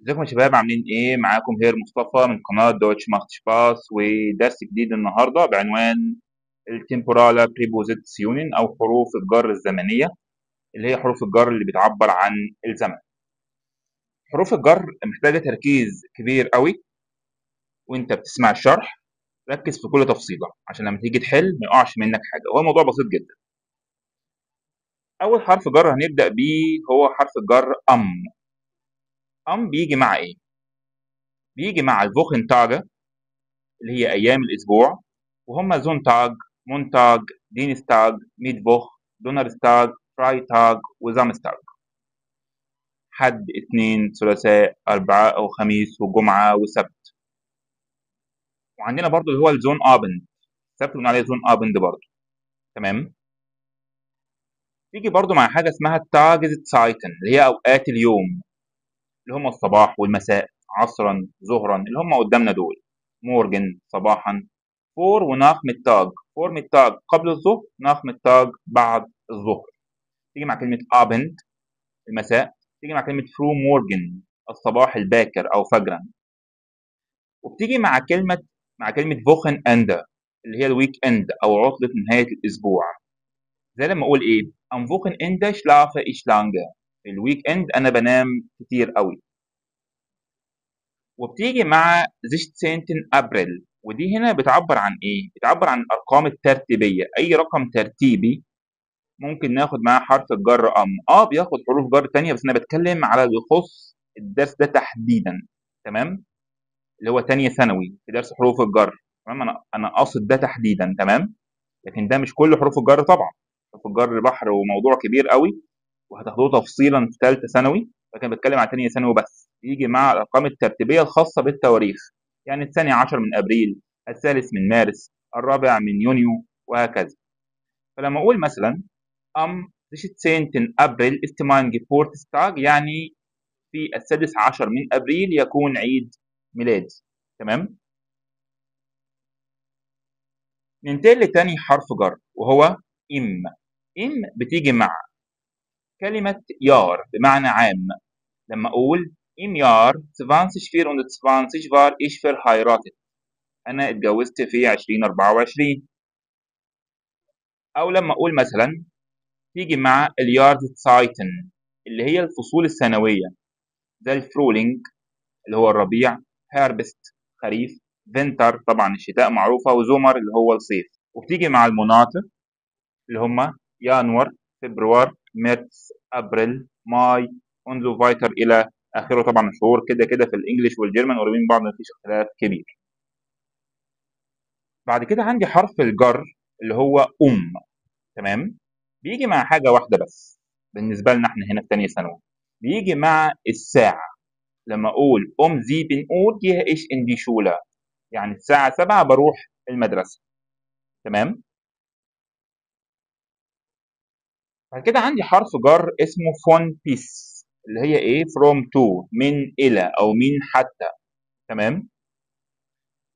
ازيكم يا شباب عاملين ايه؟ معاكم هير مصطفى من قناة دوتش ماخت شباس، ودرس جديد النهارده بعنوان التمبورالا بريبوزيسيونين او حروف الجر الزمنية، اللي هي حروف الجر اللي بتعبر عن الزمن. حروف الجر محتاجة تركيز كبير قوي وانت بتسمع الشرح. ركز في كل تفصيلة عشان لما تيجي تحل ما يقعش منك حاجة، هو الموضوع بسيط جدا. اول حرف جر هنبدأ بيه هو حرف الجر ام بيجي مع ايه؟ بيجي مع الفوخنتاجا اللي هي أيام الأسبوع، وهم زونتاج، مونتاج، دينستاج، ميتفوخ، دونرستاج، فرايتاج، وزامستاج. حد، اثنين، ثلاثاء، أربعاء أو خميس، وجمعة وسبت. وعندنا برضو اللي هو الزون آبند، السبت بنقول عليه زون آبند برضو. تمام. تيجي برضو مع حاجة اسمها التاجز سايتن اللي هي أوقات اليوم، اللي هم الصباح والمساء، عصرا، ظهرا، اللي هم قدامنا دول. مورجن صباحا، فور وناخ متاج، فور متاج قبل الظهر، ناخ متاج بعد الظهر. تيجي مع كلمة abend المساء، تيجي مع كلمة فرو مورجن الصباح الباكر أو فجرا. وبتيجي مع كلمة فوخن أندا اللي هي الويك أند أو عطلة نهاية الأسبوع. زي لما أقول إيه أم فوخن أندا شلافة إيش لانجا، في الويك أند أنا بنام كتير قوي. وبتيجي مع زيشتسينتن أبريل، ودي هنا بتعبر عن إيه؟ بتعبر عن الأرقام الترتيبية، أي رقم ترتيبي ممكن ناخد معاه حرف الجر بياخد حروف جر تانية، بس انا بتكلم على اللي يخص الدرس ده تحديدا. تمام. اللي هو تانية ثانوي في درس حروف الجر. تمام، انا قاصد ده تحديدا. تمام. لكن ده مش كل حروف الجر طبعا. حروف الجر بحر وموضوع كبير قوي، وهتاخدوه تفصيلا في ثالثه ثانوي، لكن بتكلم على تانية ثانوي بس. يجي مع الارقام الترتيبيه الخاصه بالتواريخ، يعني الثاني عشر من ابريل، الثالث من مارس، الرابع من يونيو، وهكذا. فلما اقول مثلا am 16. أبريل ist mein Geburtstag، يعني في السادس عشر من أبريل يكون عيد ميلادي. تمام. ننتقل لتاني حرف جر وهو إم بتيجي مع كلمة يار بمعنى عام. لما أقول إم يار 2024 war ich verheiratet، أنا اتجوزت في 2024. أو لما أقول مثلا تيجي مع اليارد سايتن اللي هي الفصول السنوية، زي الفرولينج اللي هو الربيع، هاربست خريف، فينتر طبعا الشتاء معروفة، وزومر اللي هو الصيف. وبتيجي مع المناطق اللي هم يانور، فبراير، مارس، ابريل، ماي، انزو فايتر الى اخره. طبعا الشهور كده كده في الانجليش والجيرمان قريبين من بعض، مفيش اختلاف كبير. بعد كده عندي حرف الجر اللي هو تمام. بيجي مع حاجة واحدة بس بالنسبة لنا احنا هنا في تانية ثانوي، بيجي مع الساعة. لما اقول sieben Uhr gehe ich in die Schule، يعني الساعة 7 بروح المدرسة. تمام. بعد كده عندي حرف جر اسمه فون بيس اللي هي ايه from to، من الى او من حتى. تمام.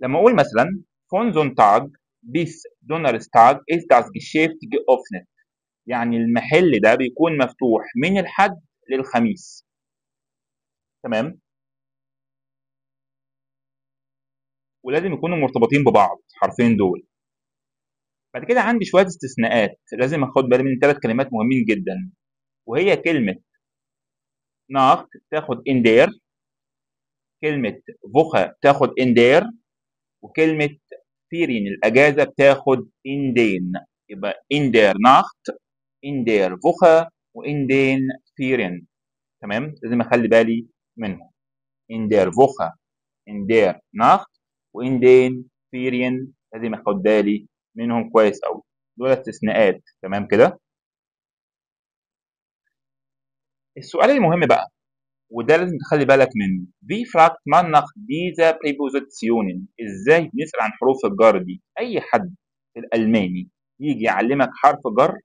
لما اقول مثلا von Sonntag bis Donnerstag ist das Geschäft geöffnet، يعني المحل ده بيكون مفتوح من الحد للخميس. تمام. ولازم يكونوا مرتبطين ببعض الحرفين دول. بعد كده عندي شوية استثناءات لازم اخد بالي من ثلاث كلمات مهمين جدا، وهي كلمة ناخت تاخد اندير، كلمة فوخة تاخد اندير، وكلمة فيرين الأجازة بتاخد اندين. يبقى اندير ناخت، اندير فوخة، واندين فيرين. تمام، لازم اخلي بالي منهم. اندير فوخة، اندير ناخت، واندين فيرين، لازم اخد بالي منهم كويس قوي. دول استثناءات. تمام كده. السؤال المهم بقى، وده لازم تخلي بالك منه، wie fragt man nach dieser Präpositionen، ازاي بنسأل عن حروف الجر دي. اي حد في الالماني يجي يعلمك حرف جر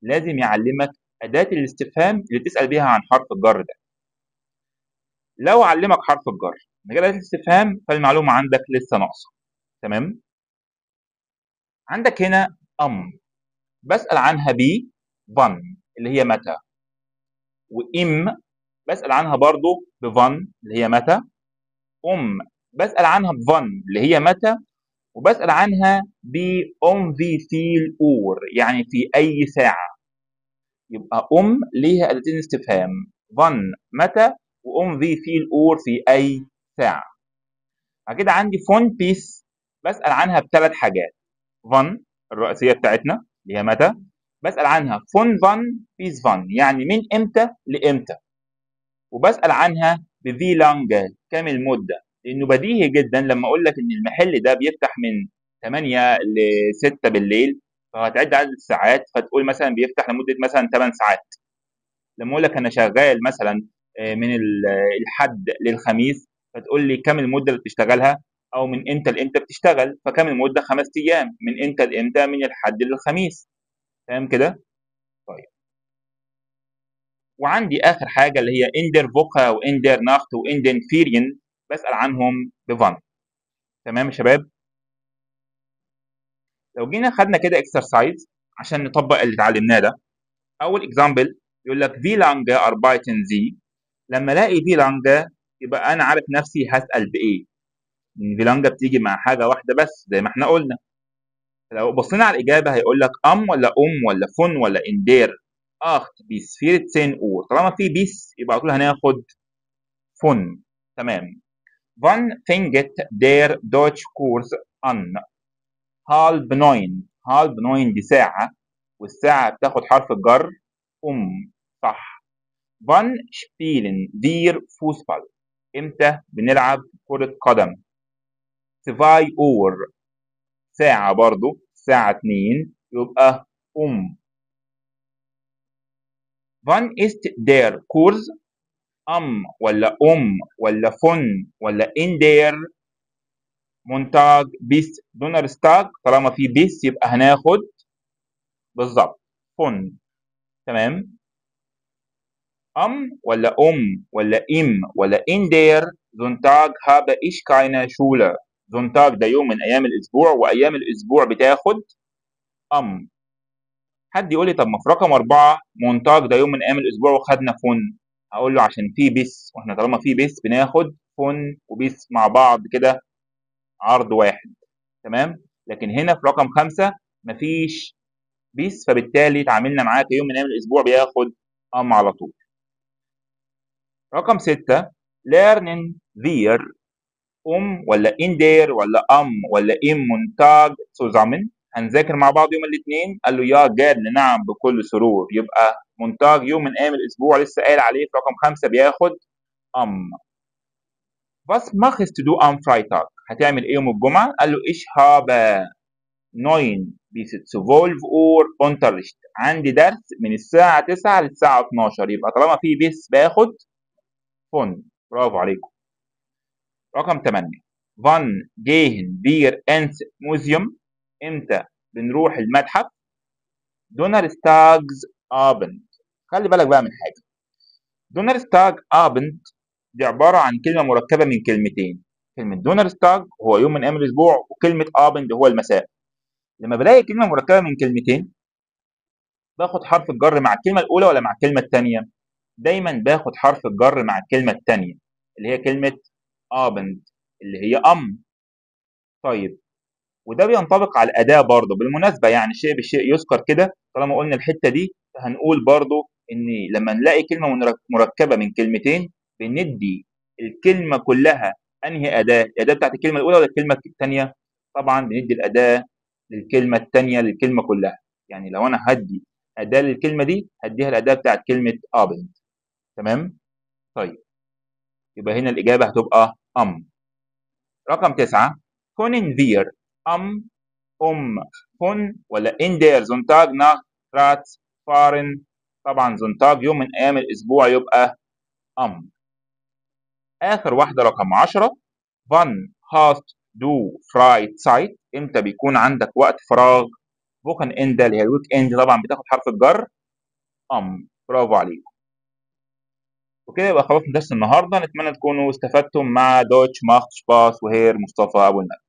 لازم يعلمك اداة الاستفهام اللي تسأل بيها عن حرف الجر ده. لو علمك حرف الجر من غير اداة الاستفهام فالمعلومة عندك لسه ناقصة. تمام. عندك هنا بسأل عنها wann اللي هي متى، وإم بسأل عنها برضو بفن اللي هي متى. بسأل عنها بفن اللي هي متى، وبسأل عنها بأونفيتيل أور يعني في أي ساعة. يبقى ليها أداتين استفهام، فن متى، وأونفيتيل أور في أي ساعة. بعد كده عندي فون بيس، بسأل عنها بثلاث حاجات. فن الرئيسية بتاعتنا اللي هي متى، بسأل عنها فن بيس فن يعني من إمتى لإمتى، وبسأل عنها بفي لانجا كام المدة، لأنه بديهي جدا لما أقول لك إن المحل ده بيفتح من 8 ل 6 بالليل، فهتعد عدد الساعات فتقول مثلا بيفتح لمدة مثلا 8 ساعات. لما أقول لك أنا شغال مثلا من الحد للخميس، فتقول لي كام المدة اللي بتشتغلها، أو من إمتى لإمتى بتشتغل، فكام المدة 5 أيام، من إمتى لإمتى، من الحد للخميس. فاهم كده؟ طيب. وعندي اخر حاجه اللي هي اندر فوكا واندر ناخت واندن فيرين، بسال عنهم بفان. تمام يا شباب؟ لو جينا خدنا كده اكسرسايز عشان نطبق اللي اتعلمناه ده. اول اكزامبل يقول لك في لانجا اربايتن زي. لما الاقي في لانجا يبقى انا عارف نفسي هسال بايه، لان في لانجا بتيجي مع حاجه واحده بس زي ما احنا قلنا. لو بصينا على الاجابه هيقول لك ولا ولا فن ولا اندير اخت بيس فيرت سين اور. طالما في بيس يبقى على طول هناخد فن. تمام. Wann fängt der Deutschkurs an? halb neun. halb neun دي ساعة، والساعة بتاخد حرف الجر صح. Wann spielen wir Fußball? امتى بنلعب كرة قدم؟ 2 Uhr ساعة برضو، الساعة 2 يبقى Wann ist der Kurs؟ ولا ولا فن ولا in der مونتاج بيس دونرستاج. طالما في بيس يبقى هناخد بالظبط فن. تمام. ولا ولا ولا in der Sonntag habe ich keine Schule. Sonntag ده يوم من ايام الاسبوع، وايام الاسبوع بتاخد حد يقول لي طب ما في رقم 4 مونتاج ده يوم من ايام الاسبوع وخدنا فن. هقول له عشان في بيس، واحنا طالما في بيس بناخد فن وبيس مع بعض كده عرض واحد. تمام. لكن هنا في رقم 5 مفيش بيس، فبالتالي تعاملنا معاه كيوم من ايام الاسبوع بياخد على طول. رقم 6 lernen wir ولا in der ولا ولا im Montag zusammen. هنذاكر مع بعض يوم الاثنين. قال له يا جاد نعم بكل سرور. يبقى مونتاج يوم من ايام الاسبوع لسه قايل عليه في رقم 5 بياخد was machst du am Freitag؟ هتعمل ايه يوم الجمعه؟ قال له ich habe 9 bis 12 Uhr Unterricht. عندي درس من الساعة 9 للساعة 12. يبقى طالما في بيس باخد فن. برافو عليكم. رقم 8 Wann gehen wir ins Museum؟ امتى بنروح المتحف؟ Donnerstags Abend. خلي بالك بقى من حاجة. Donnerstag Abend دي عبارة عن كلمة مركبة من كلمتين. كلمة Donnerstag هو يوم من أيام الأسبوع، وكلمة Abend هو المساء. لما بلاقي كلمة مركبة من كلمتين باخد حرف الجر مع الكلمة الأولى ولا مع الكلمة الثانية؟ دايما باخد حرف الجر مع الكلمة الثانية اللي هي كلمة Abend اللي هي طيب. وده بينطبق على الأداة برضه بالمناسبة، يعني شيء بالشيء يذكر كده. طالما قلنا الحتة دي هنقول برضه إن لما نلاقي كلمة مركبة من كلمتين بندي الكلمة كلها أنهي أداة؟ الأداة بتاعت الكلمة الأولى ولا الكلمة الثانية؟ طبعا بندي الأداة للكلمة الثانية للكلمة كلها. يعني لو أنا هدي أداة للكلمة دي هديها الأداة بتاعت كلمة Abend. تمام؟ طيب. يبقى هنا الإجابة هتبقى رقم 9 können wir فن ولا in der Sonntag nach Graz fahren؟ طبعا زونتاج يوم من ايام الاسبوع يبقى اخر واحده رقم 10 wann hast du Freizeit؟ امتى بيكون عندك وقت فراغ؟ ووكن اند اللي هي الويك اند طبعا بتاخد حرف الجر برافو عليكم. وكده يبقى خلاص درس النهارده. نتمنى تكونوا استفدتم مع دوتش ماخت سباس وهير مصطفى ابو النجا.